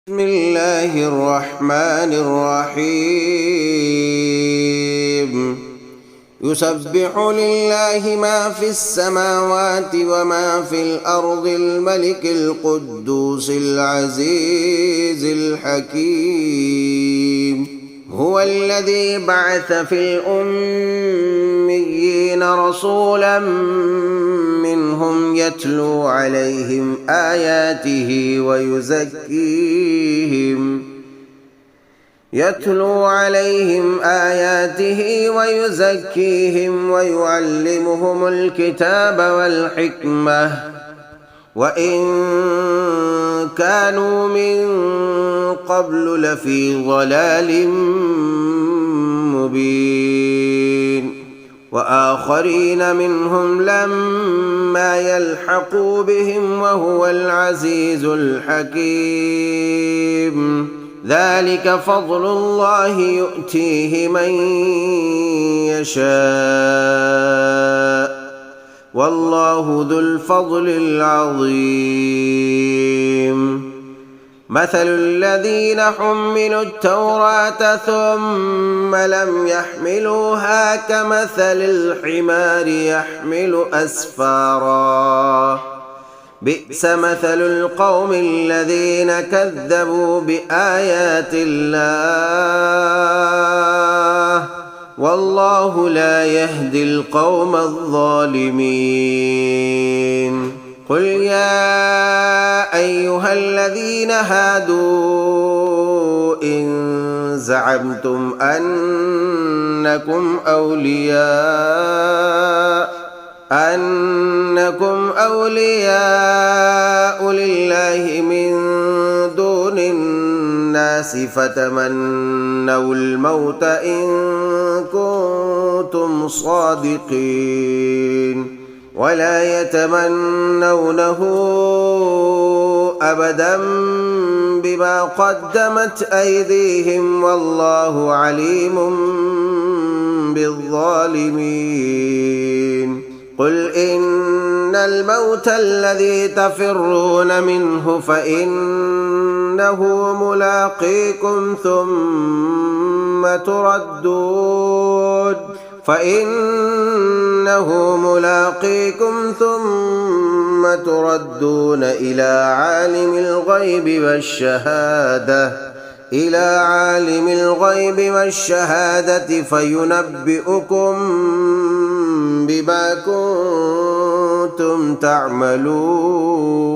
بسم الله الرحمن الرحيم يسبح لله ما في السماوات وما في الأرض الملك القدوس العزيز الحكيم هو الذي بعث في الأميين رسولا منهم يتلو عليهم آياته ويزكيهم ويعلمهم الكتاب والحكمة وإن كانوا من قبل لفي ضلال مبين وآخرين منهم لما يلحقوا بهم وهو العزيز الحكيم ذلك فضل الله يؤتيه من يشاء والله ذو الفضل العظيم مثل الذين حملوا التوراة ثم لم يحملوها كمثل الحمار يحمل أسفارا بئس مثل القوم الذين كذبوا بآيات الله والله لا يهدي القوم الظالمين قل يا أيها الذين هادوا إن زعمتم أنكم أولياء لله من دون الناس فتمنوا الموت إن كنتم صادقين ولا يتمنونه أبدا بما قدمت أيديهم والله عليم بالظالمين قل إن الموت الذي تفرون منه فإنه ملاقيكم ثم تردون إلى عالم الغيب والشهادة فينبئكم بما كنتم تعملون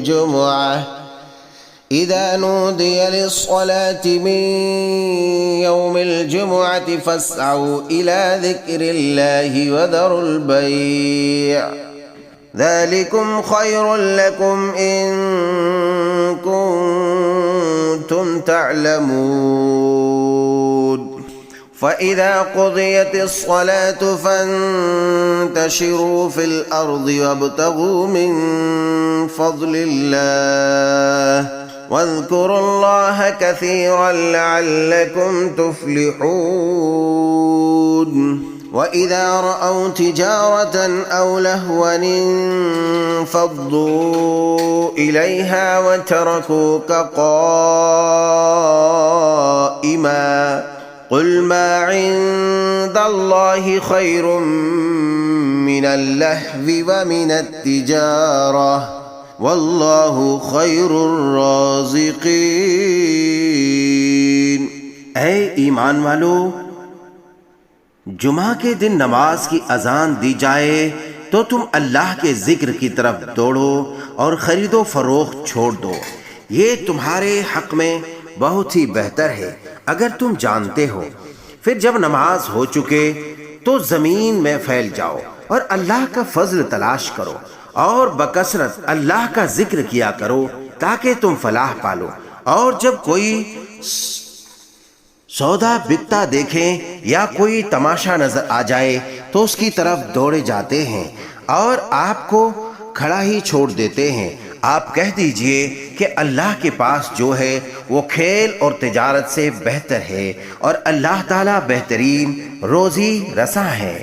الجمعة إذا نودي للصلاة من يوم الجمعة فاسعوا إلى ذكر الله وذروا البيع ذلكم خير لكم إن كنتم تعلمون فإذا قضيت الصلاة فانتشروا في الأرض وابتغوا من فضل الله واذكروا الله كثيرا لعلكم تفلحون وإذا رأوا تجارة أو لهوا انفضوا إليها وتركوك قائما قل ما عند الله خير من اللهو ومن التجارة واللہ خیر الرازقین۔ اے ایمان والو، جمعہ کے دن نماز کی اذان دی جائے تو تم اللہ کے ذکر کی طرف دوڑو اور خرید و فروخت چھوڑ دو، یہ تمہارے حق میں بہت ہی بہتر ہے اگر تم جانتے ہو۔ پھر جب نماز ہو چکے تو زمین میں پھیل جاؤ اور اللہ کا فضل تلاش کرو اور بکثرت اللہ کا ذکر کیا کرو تاکہ تم فلاح پالو۔ اور جب کوئی سودا بکتا دیکھیں یا کوئی تماشا نظر آ جائے تو اس کی طرف دوڑے جاتے ہیں اور آپ کو کھڑا ہی چھوڑ دیتے ہیں۔ آپ کہہ دیجئے کہ اللہ کے پاس جو ہے وہ کھیل اور تجارت سے بہتر ہے اور اللہ تعالیٰ بہترین روزی رساں ہے۔